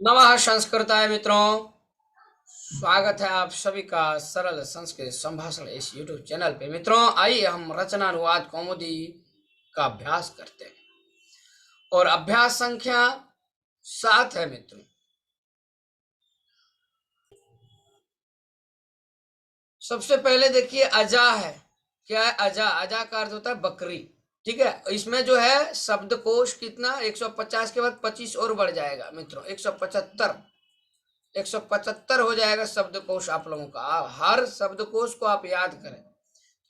नमः संस्कृताय मित्रों, स्वागत है आप सभी का सरल संस्कृत संभाषण इस YouTube चैनल पे। मित्रों, आइए हम रचना अनुवाद कौमुदी का अभ्यास करते हैं और अभ्यास संख्या 7 है। मित्रों, सबसे पहले देखिए अजा है। क्या है अजा? अजा का अर्थ होता है बकरी। ठीक है, इसमें जो है शब्दकोश कितना 150 के बाद 25 और बढ़ जाएगा मित्रों, 175 हो जाएगा शब्दकोश आप लोगों का। हर शब्दकोश को आप याद करें।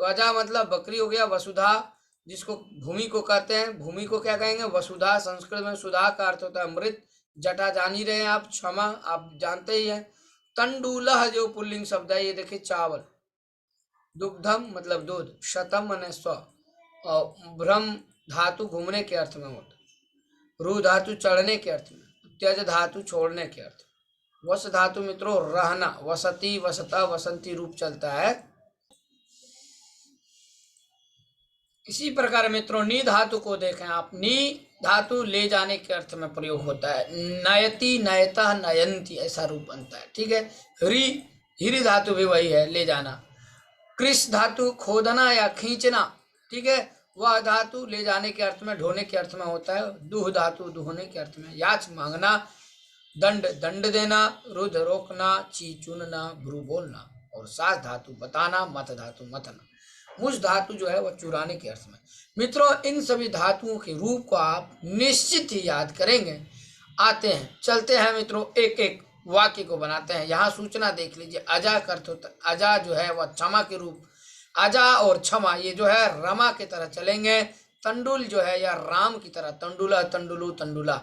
तो अजा मतलब बकरी हो गया। वसुधा, जिसको भूमि को कहते हैं, भूमि को क्या कहेंगे? वसुधा। संस्कृत में सुधा का अर्थ होता है अमृत। जटा जान ही रहे हैं आप, क्षमा आप जानते ही हैं। तंडुलह जो पुल्लिंग शब्द है, ये देखिए चावल। दुग्धम मतलब दूध। शतम माने 100। और भ्रम धातु घूमने के अर्थ में होता है। रू धातु चढ़ने के अर्थ में। त्यज धातु छोड़ने के अर्थ में। वस धातु मित्रों रहना। वसती, वसता, वसंती रूप चलता है। इसी प्रकार मित्रों नी धातु को देखें आप। नी धातु ले जाने के अर्थ में प्रयोग होता है। नयति, नयता, नयंती ऐसा रूप बनता है। ठीक है। ह्री, हिरी धातु भी वही है, ले जाना। कृष धातु खोदना या खींचना। ठीक है, वह धातु ले जाने के अर्थ में, ढोने के अर्थ में होता है। दुह धातु दुहने के अर्थ में। याच मांगना। दंड दंड देना। रुद्र रोकना। ची चुनना। भ्रू बोलना। और सास धातु बताना। मत धातु मतना। मुझ धातु जो है वह चुराने के अर्थ में। मित्रों, इन सभी धातुओं के रूप को आप निश्चित ही याद करेंगे। आते हैं, चलते हैं मित्रों, एक एक वाक्य को बनाते हैं। यहाँ सूचना देख लीजिए। अजा का अर्थ होता है, अजा जो है वह क्षमा के रूप। अजा और क्षमा ये जो है रमा की तरह चलेंगे। तंडुल जो है या राम की तरह, तंडुला, तंडुलु, तंडुला।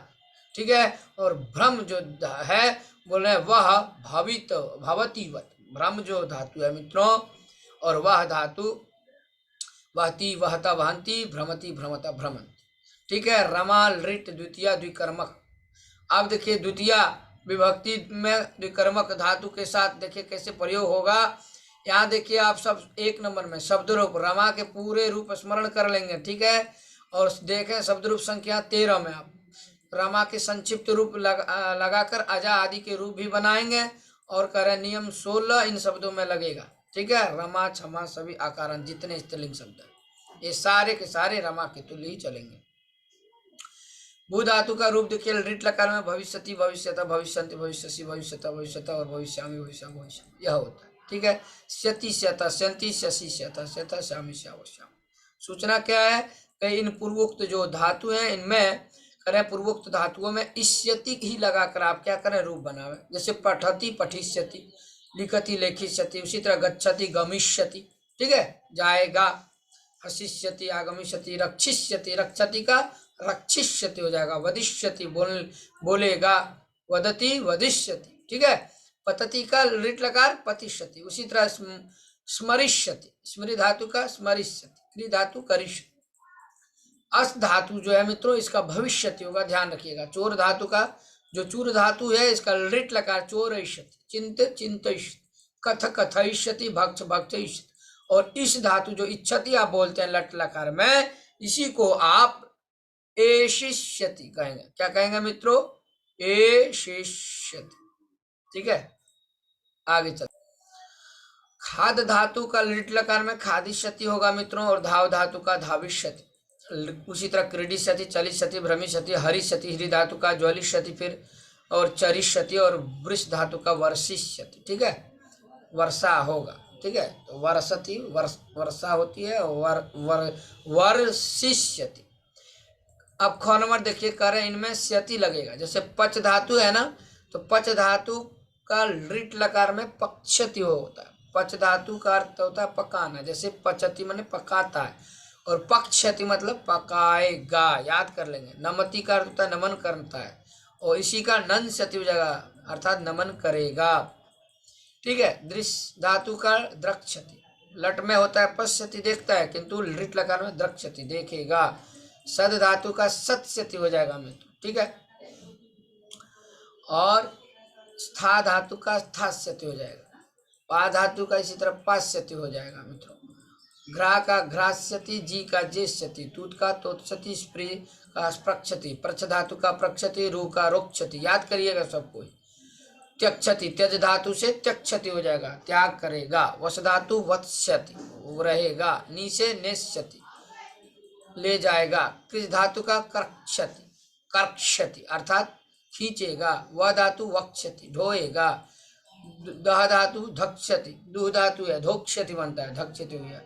ठीक है। और भ्रम जो है बोले वह भवित, भवतीवत। भ्रम जो धातु है मित्रों, और वह धातु वहती, वहता, वहंती, भ्रमती, भ्रमता, भ्रमंती। ठीक है। रमा लृट द्वितीय द्विकर्मक। अब देखिए द्वितीय विभक्ति में द्विकर्मक धातु के साथ देखिए कैसे प्रयोग होगा। यहाँ देखिए आप सब एक नंबर में शब्द रूप रमा के पूरे रूप स्मरण कर लेंगे। ठीक है। और देखें शब्द रूप संख्या 13 में आप रमा के संक्षिप्त रूप लगाकर अजा आदि के रूप भी बनाएंगे। और करें नियम 16 इन शब्दों में लगेगा। ठीक है। रमा, क्षमा, सभी आकारण जितने स्त्रीलिंग शब्द हैं ये सारे के सारे रमा के तुल्य ही चलेंगे। भू धातु का रूप देखिए ऋट लकार में भविष्यति, भविष्यता, भविष्यंति, भविष्यसि, भविष्यता, भविष्यता और भविष्यामि, भविष्याम, भविष्य यह होता है। ठीक है। स्यति, स्यता, स्यंति, स्यसि, स्यता, स्यता, श्यामि, श्यावश्याम। सूचना क्या है कि इन पूर्वोक्त जो धातु हैं इनमें करें, पूर्वोक्त धातुओं में इष्यति ही लगाकर आप क्या करें रूप बनावे। जैसे पठति, पठिष्यति, लिखति, लेखिष्यति। उसी तरह गच्छति, गमिष्यति। ठीक है, जाएगा। हसिष्यति, आगमिष्यति, रक्षिष्यति, रक्षति का रक्षिष्यति हो जाएगा। वदिष्यति बोलेगा। वदति, वदिष्यति। ठीक है। पतति का लिट लकार पतिष्यति। उसी तरह स्मरिष्यति, स्मृति धातु का स्मरिष्यति, क्रि धातु करिष्यति। अस धातु जो है मित्रों इसका भविष्यति होगा, ध्यान रखिएगा। चोर धातु का जो चूर धातु है इसका लिट लकार चोरयिष्यति, चिंत चिंतयिष्यति, कथ कथयिष्यति, भक्ष भक्षयिष्यति। और इस धातु जो इच्छति आप बोलते हैं लट लकार में, इसी को आप एशिष्यति कहेंगे। क्या कहेंगे मित्रों? एशिष्यति। ठीक है, आगे चल। खाद धातु का लिट लकार में खादिष्यति होगा मित्रों, और धाव धातु का धाविष्यति। उसी तरह क्रीडिष्यति, चलिष्यति, भ्रमिष्यति, हरिष्यति, हरि धातु का ज्वलिष्यति, फिर और चरिष्यति, और वृष धातु का वर्षिष्यति। ठीक है, वर्षा होगा। ठीक है, तो वर्षति वर्षा होती है, वर्षिष्यति। अब ख नंबर देखिए कर इनमें स्यति लगेगा। जैसे पच धातु है ना, तो पच धातु का लिट लकार में पक्षति होता है। पच धातु का अर्थ होता है पकाना। जैसे पचति माने पकाता है, और पक्षति मतलब पकाएगा, याद कर लेंगे। नमति का अर्थ होता है नमन करता है, और इसी का नन सति हो जाएगा, अर्थात नमन करेगा। ठीक है। दृश्य धातु का द्रक्षति, लट में होता है पश्यति देखता है, किंतु लिट लकार में द्रक्षति देखेगा। सद धातु का सत्स्यति हो जाएगा मित्र। ठीक है। और स्था धातु का स्थास्यति हो जाएगा। पा धातु का इसी तरह पास्यति हो जाएगा मित्रों। घ्रा का घ्रास्यति, जी का जेष्यति, तूत का तोत्सति, स्प्री का प्रक्षति, प्रच्छ धातु का प्रक्षति, रू का रोक्षति, याद करिएगा सब कोई। त्यक्षति, त्यज धातु से त्यक्षति हो जाएगा, त्याग करेगा। वस धातु वत्स्यति, रहेगा। नी से नेष्यति, ले जाएगा। कृष धातु का कर्क्षति, कर्क्षति अर्थात खींचेगा। व धातु वक्षति, ढोएगा। दह धातु धक्षति, दुह धातु है धोक्षति बनता है, धक्षति हो गया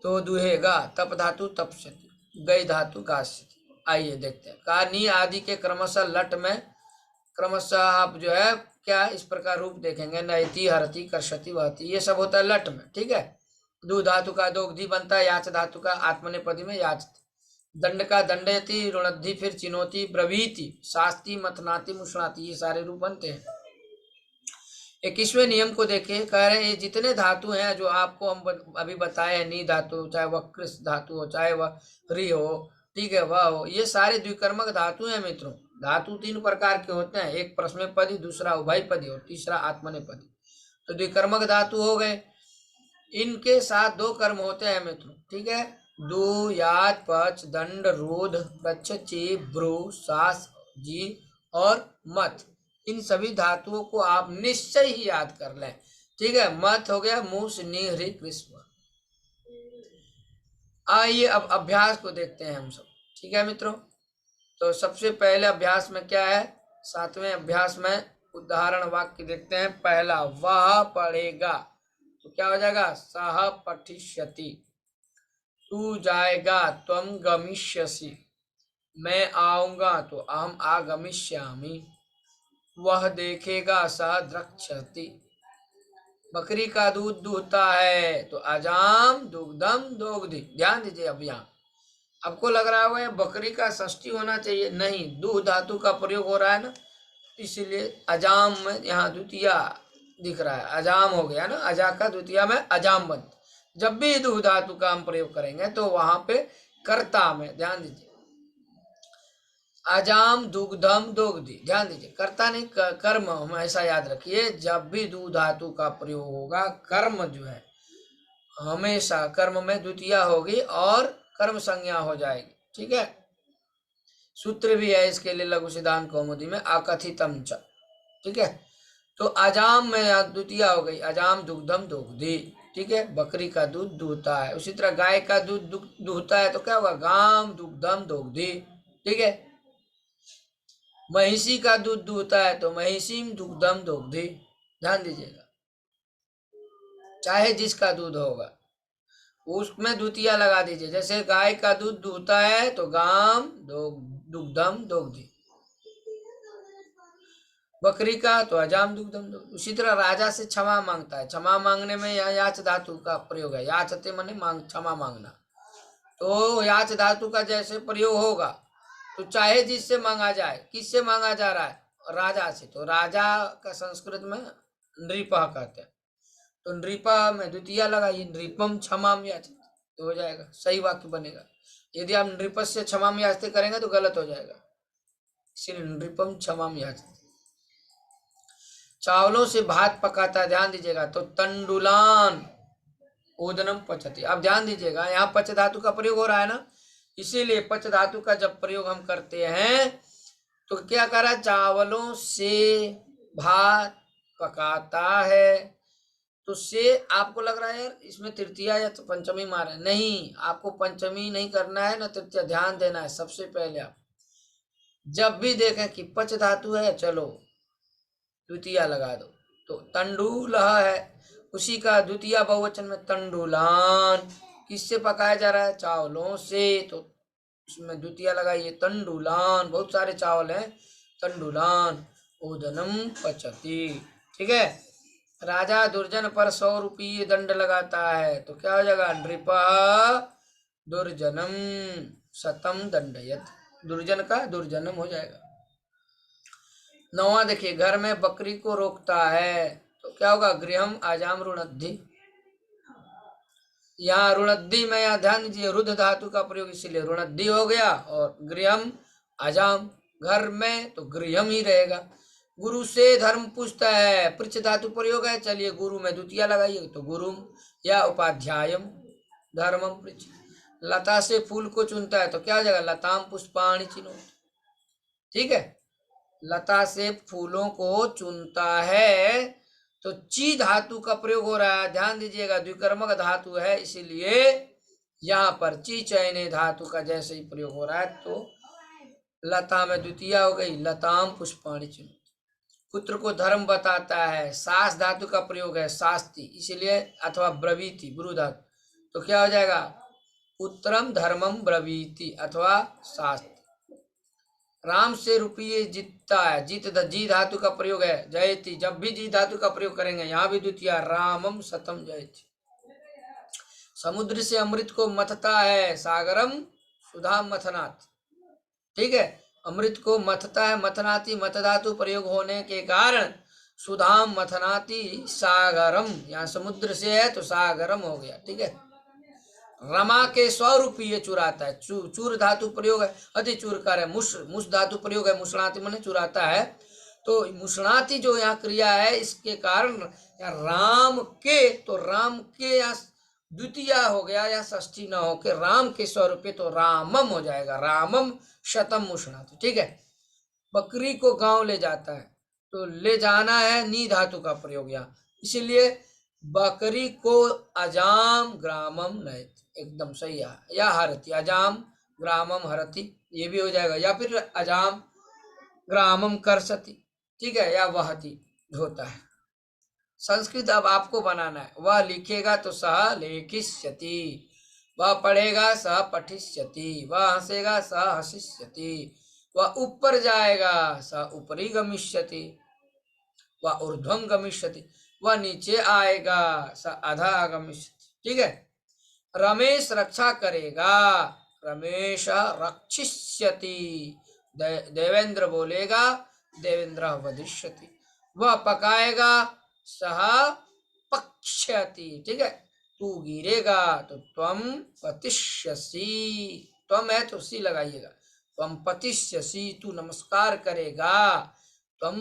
तो दुहेगा। तप धातु तपस्यति, गई धातु गास्यति। आइए देखते हैं। का नी आदि के क्रमशः लट में क्रमशः आप जो है क्या इस प्रकार रूप देखेंगे, नयति, हरति, कर्षति, वहति, ये सब होता है लट में, ठीक है। दू धातु का दोग्धि बनता है, याच धातु का आत्मनेपदी में याचति। दंड का दंडयति, रुणद्धि फिर चिनोति, ब्रवीति, शास्ति, मथनाति, मुषणाति, ये सारे रूप बनते हैं। 21वें नियम को देखिए, कह रहे हैं ये जितने धातु हैं जो आपको हम अभी बताए हैं, नी धातु चाहे वह कृष धातु हो चाहे वह री हो, ठीक है, वह हो, ये सारे द्विकर्मक धातु हैं मित्रों। धातु 3 प्रकार के होते हैं, एक परस्मैपदी, दूसरा उभयपदी और तीसरा आत्मनेपदी। तो द्विकर्मक धातु हो गए, इनके साथ 2 कर्म होते हैं मित्रों, ठीक है। दू, याच, पच, दंड, रोध, प्रच्छ, चेप, भ्रू, सास, जी और मत, इन सभी धातुओं को आप निश्चय ही याद कर लें, ठीक है। मत हो गया मूस, नी, हृ, कृष्ण। आइए अब अभ्यास को देखते हैं हम सब, ठीक है मित्रों। तो सबसे पहले अभ्यास में क्या है, 7वें अभ्यास में उदाहरण वाक्य देखते हैं। पहला, वह पढ़ेगा, तो क्या हो जाएगा, सह पठिष्यति। तू जाएगा, त्वम गमिष्यसि। मैं आऊंगा, तो अहम आगमिष्यामि। वह देखेगा, सह द्रक्ष्यति। बकरी का दूध दूहता है, तो अजाम दुग्धम दोग्धि। ध्यान दीजिए, अब यहाँ आपको लग रहा होगा बकरी का षष्ठी होना चाहिए, नहीं, दूह धातु का प्रयोग हो रहा है ना, इसलिए अजाम में यहाँ द्वितीया दिख रहा है, अजाम हो गया ना, अजा का द्वितीया में अजाम बन। जब भी दूह धातु का हम प्रयोग करेंगे तो वहां पे कर्ता में ध्यान दीजिए, अजाम दुग्धम दोग्धि, ध्यान दीजिए, कर्ता नहीं कर्म, हम ऐसा याद रखिए। जब भी दूह धातु का प्रयोग होगा, कर्म जो है हमेशा कर्म में द्वितीया होगी और कर्म संज्ञा हो जाएगी, ठीक है। सूत्र भी है इसके लिए लघु सिद्धांत कौमुदी में, अकथितम च, ठीक है। तो अजाम में द्वितीया हो गई, अजाम दुग्धम दोग्धि, ठीक है। बकरी का दूध दूहता है, उसी तरह गाय का दूध दूहता है, तो क्या होगा, गाम दुग्धम दोग्धि, ठीक है। महिषी का दूध दूहता है, तो महिषीम दुग्धम दोग्धि, ध्यान दीजिएगा। चाहे जिसका दूध होगा उसमें द्वितीया लगा दीजिए, जैसे गाय का दूध दूहता है तो गाम दुग्धम दोग्धि, बकरी का तो अजाम दुग्धम दोग्धि। उसी तरह राजा से क्षमा मांगता है, क्षमा मांगने में यहाँ याच धातु का प्रयोग है, याचते माने क्षमा मांगना, तो याच धातु का जैसे प्रयोग होगा तो चाहे जिससे मांगा जाए, किससे मांगा जा रहा है, राजा से, तो राजा का संस्कृत में नृपः कहते हैं, तो नृपा में द्वितीया लगाइए, नृपम क्षमाम याचते, तो हो जाएगा, सही वाक्य बनेगा। यदि आप नृपस से क्षमाम याचते करेंगे तो गलत हो जाएगा, इसलिए नृपम क्षमाम याचते। चावलों से भात पकाता, ध्यान दीजिएगा, तो तंडुलान ओदनम पचति। अब ध्यान दीजिएगा, यहाँ पच धातु का प्रयोग हो रहा है ना, इसीलिए पच धातु का जब प्रयोग हम करते हैं तो क्या करा, चावलों से भात पकाता है, तो से आपको लग रहा है यार इसमें तृतीया या तो पंचमी मारे, नहीं, आपको पंचमी नहीं करना है ना तृतीया, ध्यान देना है। सबसे पहले आप जब भी देखें कि पच धातु है, चलो द्वितीया लगा दो, तो तंडुलह है, उसी का द्वितीया बहुवचन में तंडुलान, किससे पकाया जा रहा है, चावलों से, तो उसमें द्वितीया लगाइए, तंडुलान, बहुत सारे चावल हैं, तंडुलान ओदनम पचति, ठीक है। राजा दुर्जन पर 100 रुपये दंड लगाता है, तो क्या हो जाएगा, नृपः दुर्जनम शतम दंडयत, दुर्जन का दुर्जनम हो जाएगा। 9वां देखिए, घर में बकरी को रोकता है, तो क्या होगा, गृहम अजाम रुणद्धि। यहाँ रुणद्धि में यहाँ ध्यान दीजिए, रुद्ध धातु का प्रयोग, इसीलिए रुणद्धि हो गया, और गृहम अजाम, घर में तो गृहम ही रहेगा। गुरु से धर्म पूछता है, पृच्छ धातु प्रयोग है, चलिए गुरु में द्वितीया लगाइए, तो गुरुम या उपाध्यायम धर्मम पृच्छ। लता से फूल को चुनता है तो क्या हो जाएगा, लताम पुष्पाणि चिनोति। ठीक है, लता से फूलों को चुनता है तो ची धातु का प्रयोग हो रहा है। ध्यान दीजिएगा, द्विकर्मक धातु है, इसीलिए यहाँ पर ची चयने धातु का जैसे ही प्रयोग हो रहा है तो लता में द्वितीया हो गई, लताम पुष्पाणि चिनोति। पुत्र को धर्म बताता है, सास धातु का प्रयोग है, शास्ति, इसलिए अथवा ब्रवीति ब्रू धातु, तो क्या हो जाएगा, पुत्रम धर्मम ब्रवीति अथवा शास्ति। राम से रुपये जीतता है, जीत जी धातु का प्रयोग है, जयति, जब भी जी धातु का प्रयोग करेंगे यहाँ भी द्वितीया, रामम शतम जयति। समुद्र से अमृत को मथता है, सागरम सुधा मथनात्। ठीक है, अमृत को मथता है, मथनाति मथ धातु प्रयोग होने के कारण सुधाम मथनाति सागरम, यहाँ समुद्र से है तो सागरम हो गया। ठीक है, रमा के 100 रुपये चुराता है, चूर धातु प्रयोग है, अति चूर कार्य, मुस धातु प्रयोग है, मुसणाति मने चुराता है, तो मुसणाति जो यहाँ क्रिया है इसके कारण राम के, तो राम के यहाँ द्वितीया हो गया या षष्ठी न हो के राम के 100 रुपये तो रामम हो जाएगा, रामम शतम मुसणाति। ठीक है, बकरी को गांव ले जाता है तो ले जाना है नी धातु का प्रयोग यहाँ, इसलिए बकरी को अजाम ग्रामम नयति, एकदम सही है, या हरति, अजाम ग्रामम हरति ये भी हो जाएगा, या फिर अजाम ग्रामम करसति। ठीक है, या वहति होता है। संस्कृत अब आपको बनाना है, वह लिखेगा तो सह लेखिष्यति, वह पढ़ेगा सह पठिष्यति, वह हंसेगा सह हसिष्यति, वह ऊपर जाएगा सह ऊपरी गमिष्यति, वह ऊर्ध्वम गमिष्यति, वह नीचे आएगा सह अधः गमिष्यति। ठीक है, रमेश रक्षा करेगा, रमेश रक्षिष्यति, देवेंद्र बोलेगा, देवेंद्र वदिष्यति, वह पकाएगा सह पक्ष्यति। ठीक है, तू गिरेगा तो त्वम पतिष्यसि, त्वम है तो सी लगाइएगा, त्वम पतिष्यसि, तू नमस्कार करेगा, त्वम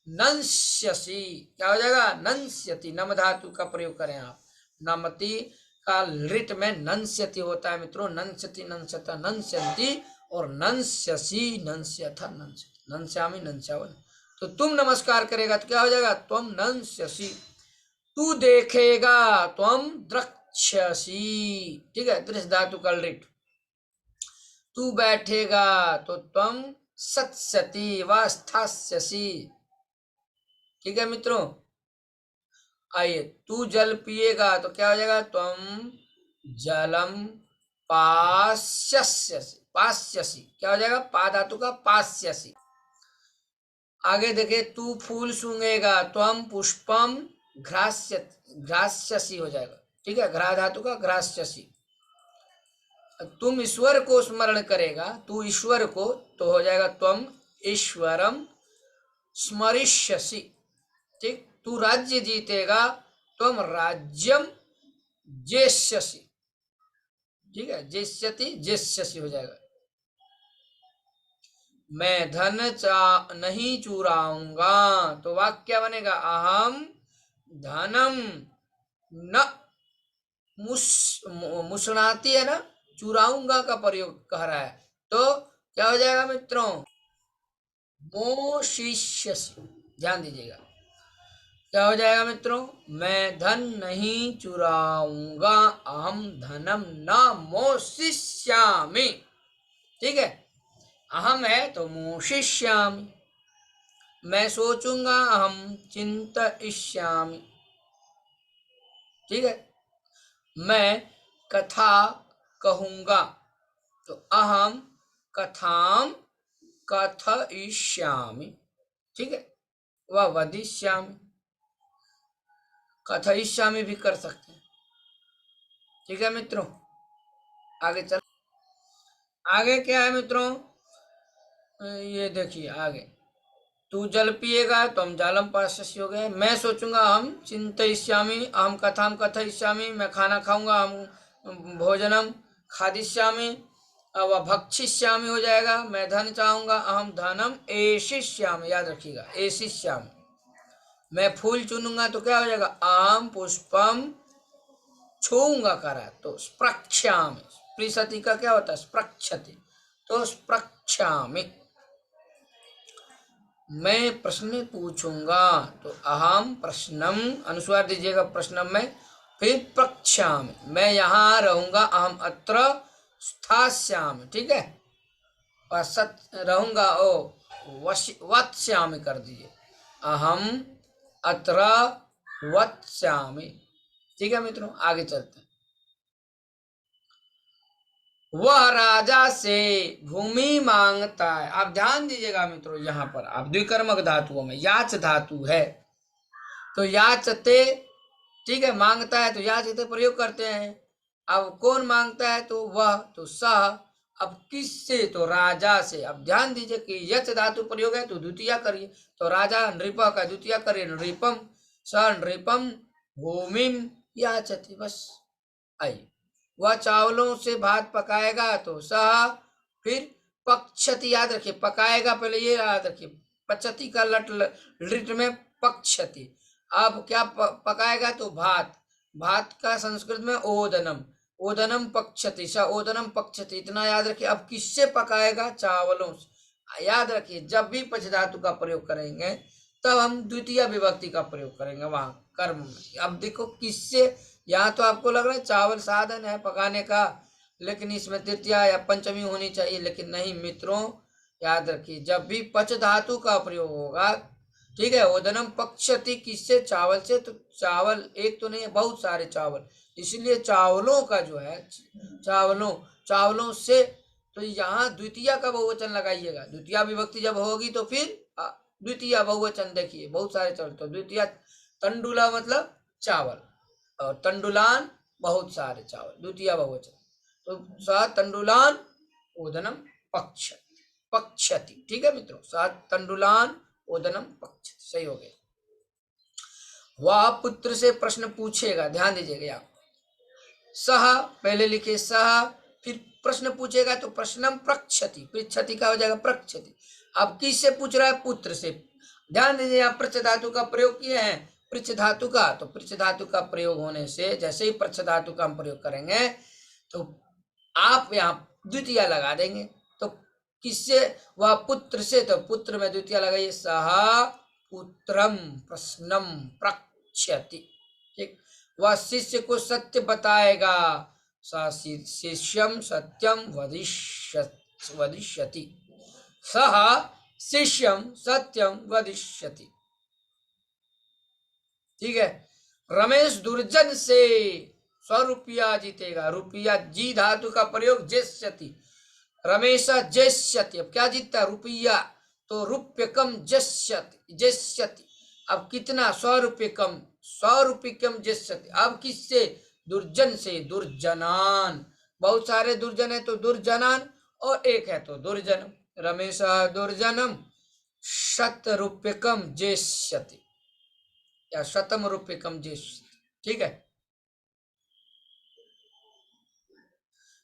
नंस्यसि, क्या हो जाएगा, नंस्यति, नम धातु का प्रयोग करें आप, नमति का लिट में नंस्यति होता है मित्रों, नंस्यति नंस्यत नंस्यन्ति और नंस्यसि नंस्यथ नंस्यति, नंस्यामि नंस्यावन, तो तुम नमस्कार करेगा तो क्या हो जाएगा, त्वम नंस्यसि, तू देखेगा त्वम द्रक्ष्यसि। ठीक है, दृश्य धातु का लिट, तू बैठेगा तो त्वम सत्स्यति व स्थास्यसि। ठीक है मित्रों, आइए, तू जल पिएगा तो क्या हो जाएगा, त्वम जलम पास्यसि, पास्यसि, क्या हो जाएगा, पा धातु का पास्यसि। आगे देखे, तू फूल सूंघेगा, त्वम पुष्पम घ्रास्यसि हो जाएगा। ठीक है, घ्रा धातु का घ्रास्यसि। तुम ईश्वर को स्मरण करेगा, तू ईश्वर को, तो हो जाएगा त्वम ईश्वरम स्मरिष्यसि। ठीक, तू राज्य जीतेगा, त्वम राज्यम जेष्यसि। ठीक है, जेष्यति जेष्यसि हो जाएगा। मैं धन नहीं चुराऊंगा तो वाक्य बनेगा, अहम धनम न मुसणाति है ना, चुराऊंगा का प्रयोग कह रहा है, तो क्या हो जाएगा मित्रों, मोशिष्यसि। ध्यान दीजिएगा, क्या हो जाएगा मित्रों, मैं धन नहीं चुराऊंगा, अहम धनम न मोशिष्यामि। ठीक है, अहम है तो मोशिष्यामि, मैं सोचूंगा, अहम चिंतयिष्यामि। ठीक है, मैं कथा कहूंगा तो अहम कथाम कथयिष्यामि। ठीक है, वह वदिष्यामि, कथयिष्यामि भी कर सकते हैं। ठीक है मित्रों, आगे चल, आगे क्या है मित्रों, ये देखिए आगे, तू जल पिएगा तो हम जालम पास्यसि हो गए, मैं सोचूंगा हम चिंतयिष्यामि, अहम कथाम कथयिष्यामि, मैं खाना खाऊंगा, हम भोजनम खादिष्यामि, अब भक्षिष्यामि हो जाएगा, मैं धन चाहूंगा, अहम धनम एषिष्यामि, याद रखिएगा एषिष्यामि। मैं फूल चुनूंगा तो क्या हो जाएगा, अहम पुष्पम छूंगा करा तो स्प्रक्ष्यामि, स्पृशति का क्या होता है स्प्रक्षति, तो स्प्रक्षामि। मैं प्रश्न पूछूंगा तो अहम प्रश्नम, अनुस्वार दीजिएगा प्रश्नम में, फिर प्रक्षामि, मैं यहाँ रहूंगा, अहम अत्र स्थास्यामि, ठीक है, और सत रहूंगा ओ वत्स्यामि कर दीजिए, अहम अत्र वत्स्यामि। ठीक है मित्रों, आगे चलते हैं। वह राजा से भूमि मांगता है। आप ध्यान दीजिएगा मित्रों, यहाँ पर आप द्विकर्मक धातुओं में याच धातु है, तो याचते, ठीक है, मांगता है तो याचते प्रयोग करते हैं। अब कौन मांगता है तो वह, तो सह, अब किससे तो राजा से। अब ध्यान दीजिए कि यच धातु प्रयोग है तो द्वितीय करिए, तो राजा नृप का द्वितीय करिए नृपम, स नृपम भूमिम याचति, बस आइए। वह चावलों से भात पकाएगा तो सह, फिर पक्षति, याद रखिए पकाएगा पहले ये याद रखिए, पचती का लट लिट में पक्षति। अब क्या पकाएगा तो भात, भात का संस्कृत में ओदनम, ओदनम पक्षति, स ओदनम पक्षति, इतना याद रखिए। अब किससे पकाएगा चावलों से। याद रखिए जब भी पच धातु का प्रयोग करेंगे तब हम द्वितीय विभक्ति का प्रयोग करेंगे वहां कर्म में। अब देखो किससे, यहाँ तो आपको लग रहा है चावल साधन है पकाने का, लेकिन इसमें तृतीय या पंचमी होनी चाहिए, लेकिन नहीं मित्रों, याद रखिए जब भी पच धातु का प्रयोग होगा, ठीक है, ओदनम पक्षति, किससे चावल से, तो चावल एक तो नहीं है बहुत सारे चावल, इसलिए चावलों का जो है चावलों से, तो यहाँ द्वितीय का बहुवचन लगाइएगा। द्वितीय विभक्ति जब होगी तो फिर द्वितीय बहुवचन देखिए, बहुत सारे चावल, तो द्वितीय तंडुला मतलब चावल, और तंडुलान बहुत सारे चावल, द्वितीय बहुवचन, तो स तंडुलान ओदनम पक्षति। ठीक है मित्रों, स तंडुलान ओदनम पक्षति, सही हो गया। वह पुत्र से प्रश्न पूछेगा, ध्यान दीजिएगा यहाँ सह पहले लिखे सह, फिर प्रश्न पूछेगा तो प्रश्नम प्रक्षति, पृच्छति का हो जाएगा प्रक्षति। अब किससे पूछ रहा है पुत्र से, ध्यान दीजिए यहाँ पृच्छ धातु का प्रयोग किए हैं, पृच्छ धातु का, तो पृच्छ धातु का प्रयोग होने से जैसे ही पृच्छ धातु का हम प्रयोग करेंगे तो आप यहाँ द्वितीय लगा देंगे, तो किससे, वह पुत्र से, तो पुत्र में द्वितीय लगाइए, सह पुत्रम प्रश्नम प्रक्षति। ठीक, वह शिष्य को सत्य बताएगा, शिष्यम सत्यम वदिष्यति, सह शिष्यम सत्यम वदिष्यति। ठीक है, रमेश दुर्जन से 100 रुपया जीतेगा, रुपया जी धातु का प्रयोग जेष्यति, रमेश जेष्यति, अब क्या जीतता रुपया, तो रुप्यकम जेष्यति, अब कितना 100 रुपये कम, 100 रुपये कम जेष्यति। अब किससे, दुर्जन से, दुर्जनान, बहुत सारे दुर्जन है तो दुर्जनान, और एक है तो दुर्जनम, रमेश दुर्जनम 100 रुप्यकम जेष्यति, या 100 रुप्यकम जेष्यति। ठीक है,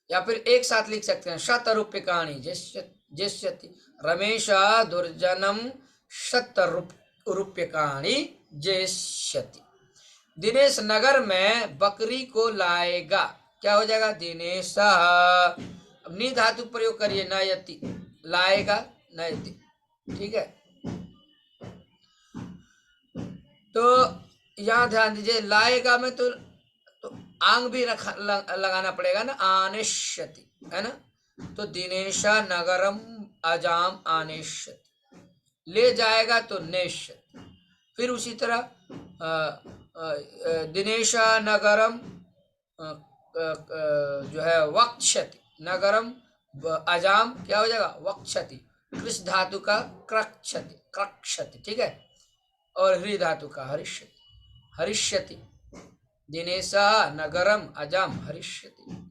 या फिर एक साथ लिख सकते हैं 100 रुप्यकाणि जेष्यति, रमेश दुर्जनम 100 रुप्यकाणि जेष्यति। दिनेश नगर में बकरी को लाएगा, क्या हो जाएगा दिनेश, अब नी धातु प्रयोग करिए नयति, लाएगा नयति। ठीक है, तो यहाँ ध्यान दीजिए लाएगा में तो आंग भी लगाना पड़ेगा ना, आनेष्यति है ना, तो दिनेश नगरम अजाम आनेष्यति, ले जाएगा तो नेष्यति। फिर उसी तरह दिनेश नगरम जो है वक्षति, नगरम अजाम क्या हो जाएगा वक्षति, कृष धातु का क्रक्षति, ठीक है, और हरि धातु का हरिष्यति, हरिष्यति, दिनेश नगरम अजाम हरिष्यति।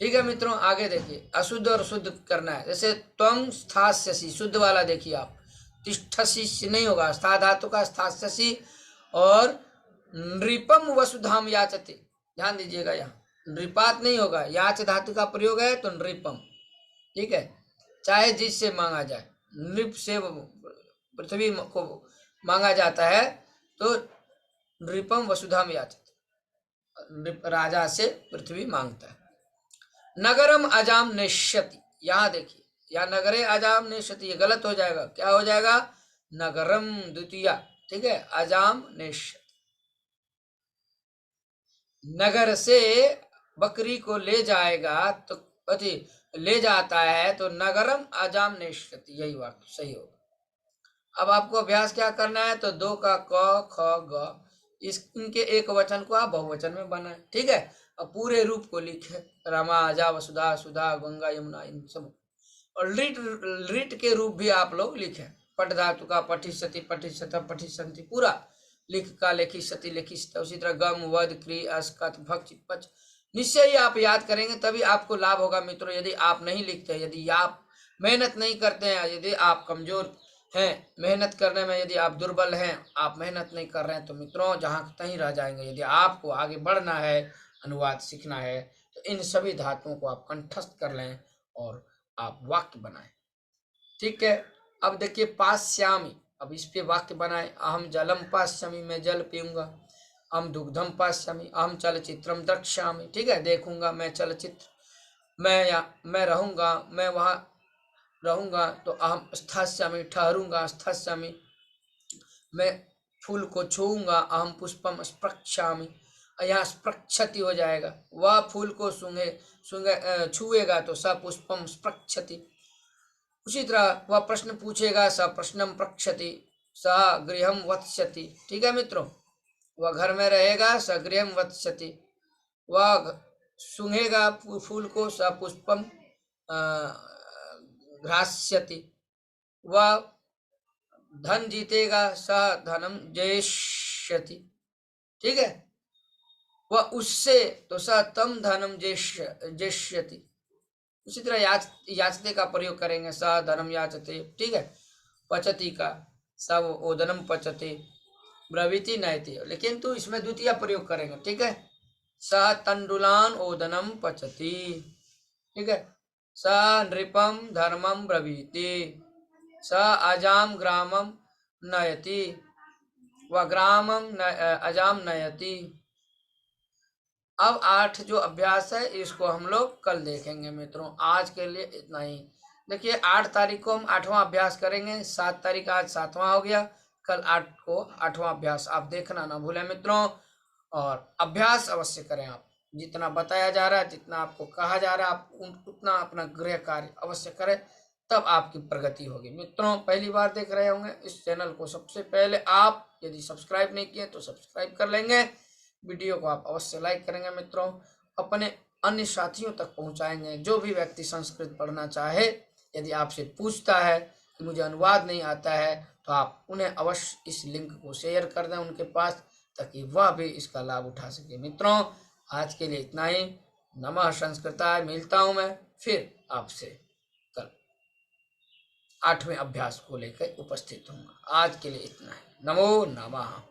ठीक है मित्रों, आगे देखिए, अशुद्ध और शुद्ध करना है, जैसे त्वं स्थास्यसि, शुद्ध वाला देखिए आप, तिष्ठसि नहीं होगा, स्था धातु का स्थास्यसि, और नृपम वसुधाम याचते, ध्यान दीजिएगा यहाँ नृपात नहीं होगा, याच धातु का प्रयोग है तो नृपम। ठीक है, चाहे जिससे मांगा जाए, नृप से पृथ्वी को मांगा जाता है तो नृपम वसुधाम याचते, राजा से पृथ्वी मांगता है। नगरम अजाम नेष्यति, यहाँ देखिए, या नगरे अजाम नेष्यति, ये गलत हो जाएगा, क्या हो जाएगा, नगरम द्वितीया, ठीक है, अजाम नेष्यति, नगर से बकरी को ले जाएगा तो अति ले जाता है तो नगरम अजाम नेष्यति, यही वाक्य सही होगा। अब आपको अभ्यास क्या करना है, तो दो का क ख ग इनके एक वचन को आप बहुवचन में बनाएं, ठीक है। अब पूरे रूप को लिखे, रमा अजा वसुधा सुधा गंगा यमुना, इन सब। और लिट के रूप भी आप लोग लिखें, पट धातु का पठिष्यति पठिष्यत पठिष्यन्ति पूरा, लिख का लेखिष्यति लेखिष्यत, उसी तरह गम वद क्री अस्कत भक्ति पच, निश्चय ही आप याद करेंगे तभी आपको लाभ होगा मित्रों। यदि आप नहीं लिखते, यदि आप मेहनत नहीं करते हैं, यदि आप कमजोर हैं मेहनत करने में, यदि आप दुर्बल हैं, आप मेहनत नहीं कर रहे हैं, तो मित्रों जहां तहीं रह जाएंगे। यदि आपको आगे बढ़ना है, अनुवाद सीखना है, तो इन सभी धातुओं को आप कंठस्थ कर लें और आप वाक्य बनाएं, ठीक है। अब देखिए पास्यामी, अब इस पे वाक्य बनाएं। अहम जलम पास्यामी, मैं जल पीऊंगा। अहम दुग्धम पास्यामी, अहम चलचित्रम द्रक्ष्यामी, ठीक है, देखूंगा मैं चलचित्र। मैं रहूंगा, मैं वहां रहूंगा, तो अहम स्थास्यामी, ठहरूंगा, स्थास्यामी। मैं फूल को छूऊंगा, अहम पुष्पम स्पृक्षामि, यहाँ स्पृक्षति हो जाएगा, वह फूल को छुएगा तो स पुष्पम स्पृक्षति। उसी तरह वह प्रश्न पूछेगा, स प्रश्नम प्रक्षति, स गृहम वत्स्यति, ठीक है मित्रों। वह घर में रहेगा, स गृहम वत्स्यति, वह सूंघेगा फूल को, स पुष्पम घ्रास्यति, वह धन जीतेगा, स धनम जयष्यति, ठीक है। वह उससे, तो स तम धनम जेष्यति। उसी तरह याचते का प्रयोग करेंगे, स धनम याचते, ठीक है। पचति का सब ओदनम पचते, ब्रवीति नयति, लेकिन तो इसमें द्वितीय प्रयोग करेंगे, ठीक है। स तंडुलान ओदनम पचति, ठीक है। स नृपम धर्मम ब्रवीति, स अजाम ग्रामम नयति, व ग्रामम अजाम नयति। अब 8 जो अभ्यास है इसको हम लोग कल देखेंगे मित्रों। आज के लिए इतना ही। देखिए 8 तारीख को हम 8वां अभ्यास करेंगे, 7 तारीख आज 7वां हो गया, कल 8 को 8वां अभ्यास आप देखना ना भूलें मित्रों। और अभ्यास अवश्य करें आप, जितना बताया जा रहा है, जितना आपको कहा जा रहा है, आप उतना अपना गृह कार्य अवश्य करें, तब आपकी प्रगति होगी मित्रों। पहली बार देख रहे होंगे इस चैनल को, सबसे पहले आप यदि सब्सक्राइब नहीं किए तो सब्सक्राइब कर लेंगे, वीडियो को आप अवश्य लाइक करेंगे मित्रों, अपने अन्य साथियों तक पहुंचाएंगे। जो भी व्यक्ति संस्कृत पढ़ना चाहे, यदि आपसे पूछता है कि मुझे अनुवाद नहीं आता है, तो आप उन्हें अवश्य इस लिंक को शेयर कर दें उनके पास, ताकि वह भी इसका लाभ उठा सके मित्रों। आज के लिए इतना ही। नमः संस्कृताय। मिलता हूं मैं फिर आपसे कल 8वें अभ्यास को लेकर उपस्थित हूँ। आज के लिए इतना ही। नमो नमः।